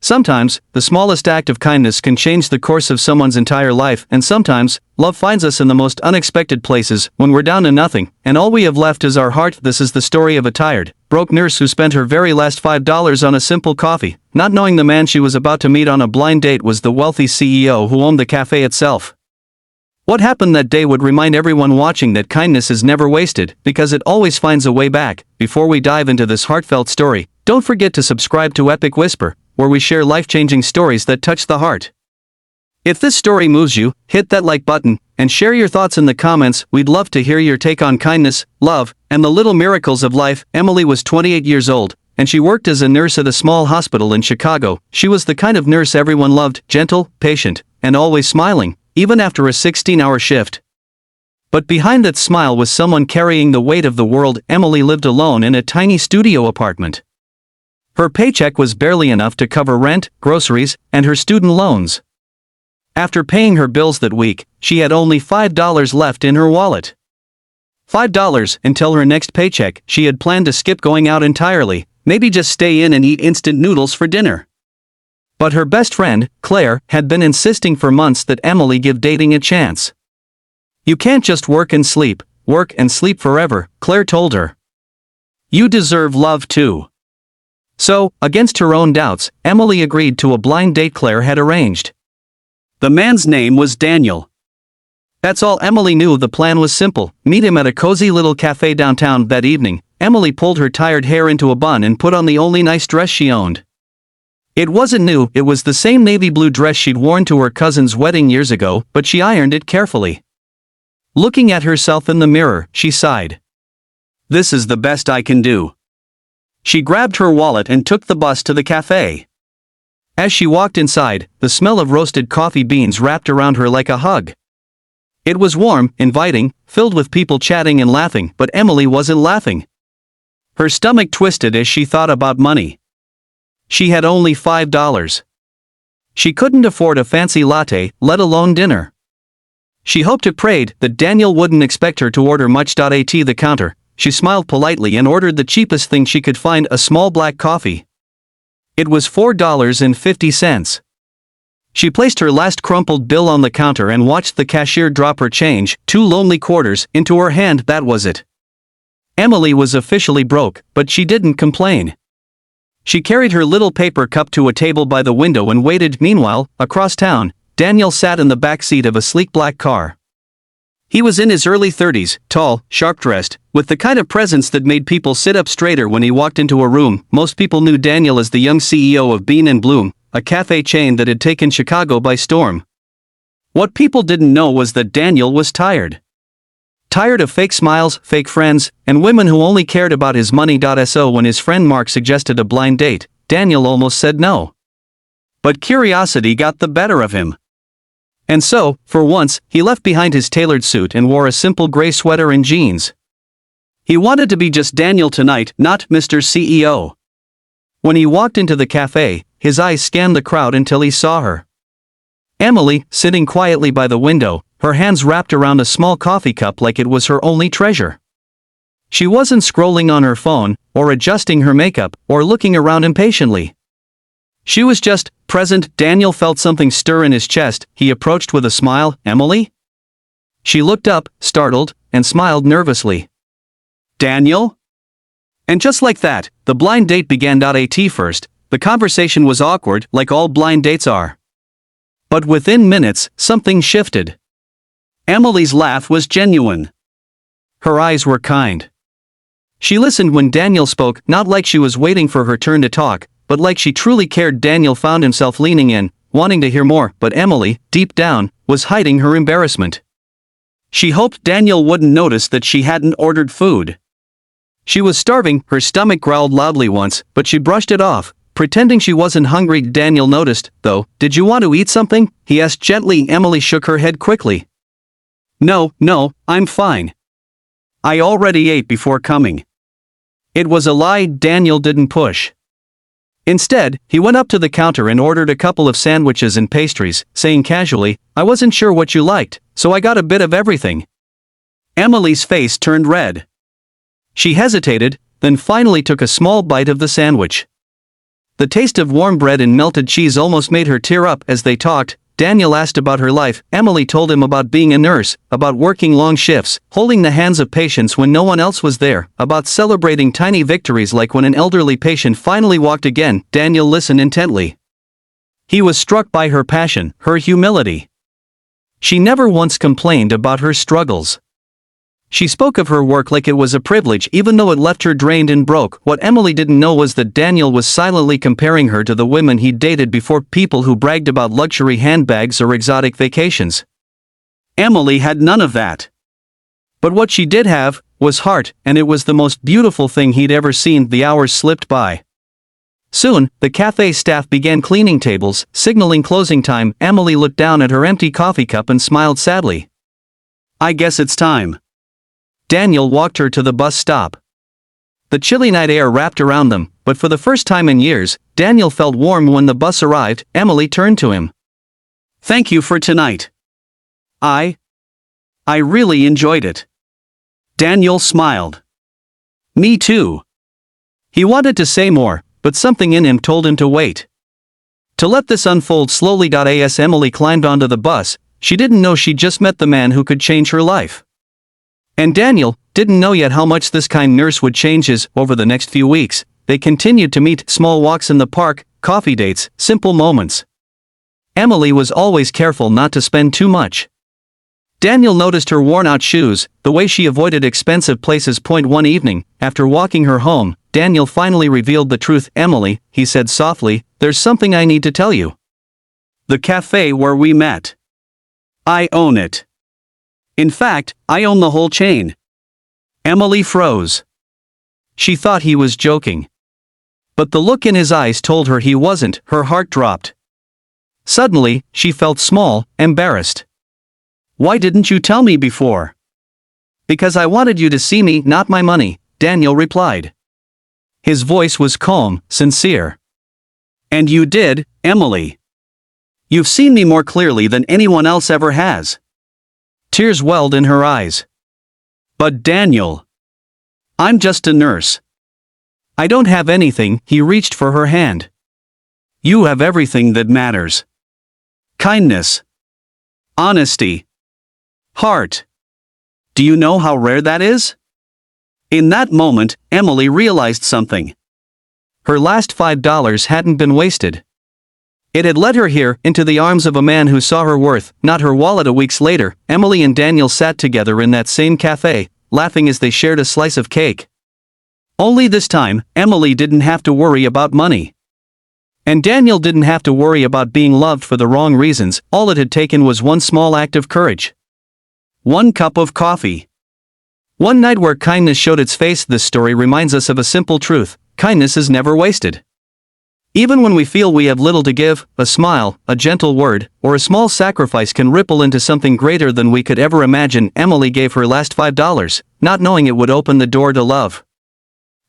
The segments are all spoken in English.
Sometimes, the smallest act of kindness can change the course of someone's entire life, and sometimes, love finds us in the most unexpected places, when we're down to nothing, and all we have left is our heart. This is the story of a tired, broke nurse who spent her very last $5 on a simple coffee, not knowing the man she was about to meet on a blind date was the wealthy CEO who owned the cafe itself. What happened that day would remind everyone watching that kindness is never wasted, because it always finds a way back. Before we dive into this heartfelt story, don't forget to subscribe to Epic Whisper, where we share life-changing stories that touch the heart. If this story moves you, hit that like button, and share your thoughts in the comments. We'd love to hear your take on kindness, love, and the little miracles of life. Emily was 28 years old, and she worked as a nurse at a small hospital in Chicago. She was the kind of nurse everyone loved, gentle, patient, and always smiling, even after a 16-hour shift. But behind that smile was someone carrying the weight of the world. Emily lived alone in a tiny studio apartment. Her paycheck was barely enough to cover rent, groceries, and her student loans. After paying her bills that week, she had only $5 left in her wallet. $5 until her next paycheck. She had planned to skip going out entirely, maybe just stay in and eat instant noodles for dinner. But her best friend, Claire, had been insisting for months that Emily give dating a chance. "You can't just work and sleep forever," Claire told her. "You deserve love too." So, against her own doubts, Emily agreed to a blind date Claire had arranged. The man's name was Daniel. That's all Emily knew. The plan was simple: meet him at a cozy little cafe downtown. That evening, Emily pulled her tired hair into a bun and put on the only nice dress she owned. It wasn't new, it was the same navy blue dress she'd worn to her cousin's wedding years ago, but she ironed it carefully. Looking at herself in the mirror, she sighed. "This is the best I can do." She grabbed her wallet and took the bus to the cafe. As she walked inside, the smell of roasted coffee beans wrapped around her like a hug. It was warm, inviting, filled with people chatting and laughing, but Emily wasn't laughing. Her stomach twisted as she thought about money. She had only $5. She couldn't afford a fancy latte, let alone dinner. She hoped and prayed that Daniel wouldn't expect her to order much. At the counter, she smiled politely and ordered the cheapest thing she could find, a small black coffee. It was $4.50. She placed her last crumpled bill on the counter and watched the cashier drop her change, 2 lonely quarters, into her hand. That was it. Emily was officially broke, but she didn't complain. She carried her little paper cup to a table by the window and waited. Meanwhile, across town, Daniel sat in the back seat of a sleek black car. He was in his early 30s, tall, sharp-dressed, with the kind of presence that made people sit up straighter when he walked into a room. Most people knew Daniel as the young CEO of Bean & Bloom, a cafe chain that had taken Chicago by storm. What people didn't know was that Daniel was tired. Tired of fake smiles, fake friends, and women who only cared about his money. So when his friend Mark suggested a blind date, Daniel almost said no. But curiosity got the better of him. And so, for once, he left behind his tailored suit and wore a simple gray sweater and jeans. He wanted to be just Daniel tonight, not Mr. CEO. When he walked into the cafe, his eyes scanned the crowd until he saw her. Emily, sitting quietly by the window, her hands wrapped around a small coffee cup like it was her only treasure. She wasn't scrolling on her phone, or adjusting her makeup, or looking around impatiently. She was just present. Daniel felt something stir in his chest. He approached with a smile. "Emily?" She looked up, startled, and smiled nervously. "Daniel?" And just like that, the blind date began. At first, the conversation was awkward, like all blind dates are. But within minutes, something shifted. Emily's laugh was genuine. Her eyes were kind. She listened when Daniel spoke, not like she was waiting for her turn to talk, but like she truly cared. Daniel found himself leaning in, wanting to hear more, but Emily, deep down, was hiding her embarrassment. She hoped Daniel wouldn't notice that she hadn't ordered food. She was starving. Her stomach growled loudly once, but she brushed it off, pretending she wasn't hungry. Daniel noticed, though. "Did you want to eat something?" he asked gently. Emily shook her head quickly. No, I'm fine. I already ate before coming." It was a lie. Daniel didn't push. Instead, he went up to the counter and ordered a couple of sandwiches and pastries, saying casually, "I wasn't sure what you liked, so I got a bit of everything." Emily's face turned red. She hesitated, then finally took a small bite of the sandwich. The taste of warm bread and melted cheese almost made her tear up as they talked. Daniel asked about her life, Emily told him about being a nurse, about working long shifts, holding the hands of patients when no one else was there, about celebrating tiny victories like when an elderly patient finally walked again. Daniel listened intently. He was struck by her passion, her humility. She never once complained about her struggles. She spoke of her work like it was a privilege even though it left her drained and broke. What Emily didn't know was that Daniel was silently comparing her to the women he'd dated before, people who bragged about luxury handbags or exotic vacations. Emily had none of that. But what she did have was heart, and it was the most beautiful thing he'd ever seen. The hours slipped by. Soon, the cafe staff began cleaning tables, signaling closing time. Emily looked down at her empty coffee cup and smiled sadly. "I guess it's time." Daniel walked her to the bus stop. The chilly night air wrapped around them, but for the first time in years, Daniel felt warm when the bus arrived. Emily turned to him. "Thank you for tonight. I really enjoyed it." Daniel smiled. "Me too." He wanted to say more, but something in him told him to wait. To let this unfold slowly. As Emily climbed onto the bus, she didn't know she'd just met the man who could change her life. And Daniel didn't know yet how much this kind nurse would change his. Over the next few weeks, they continued to meet, small walks in the park, coffee dates, simple moments. Emily was always careful not to spend too much. Daniel noticed her worn-out shoes, the way she avoided expensive places. One evening, after walking her home, Daniel finally revealed the truth. "Emily," he said softly, "there's something I need to tell you. The cafe where we met. I own it. In fact, I own the whole chain." Emily froze. She thought he was joking. But the look in his eyes told her he wasn't. Her heart dropped. Suddenly, she felt small, embarrassed. "Why didn't you tell me before?" "Because I wanted you to see me, not my money," Daniel replied. His voice was calm, sincere. "And you did, Emily. You've seen me more clearly than anyone else ever has." Tears welled in her eyes. "But Daniel, I'm just a nurse. I don't have anything." He reached for her hand. "You have everything that matters. Kindness. Honesty. Heart. Do you know how rare that is?" In that moment, Emily realized something. Her last $5 hadn't been wasted. It had led her here, into the arms of a man who saw her worth, not her wallet. Weeks later, Emily and Daniel sat together in that same cafe, laughing as they shared a slice of cake. Only this time, Emily didn't have to worry about money. And Daniel didn't have to worry about being loved for the wrong reasons. All it had taken was one small act of courage. One cup of coffee. One night where kindness showed its face. This story reminds us of a simple truth: kindness is never wasted. Even when we feel we have little to give, a smile, a gentle word, or a small sacrifice can ripple into something greater than we could ever imagine. Emily gave her last $5, not knowing it would open the door to love.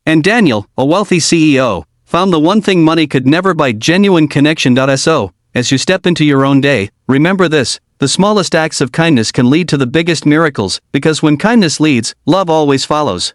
And Daniel, a wealthy CEO, found the one thing money could never buy: genuine connection. So, as you step into your own day, remember this: the smallest acts of kindness can lead to the biggest miracles, because when kindness leads, love always follows.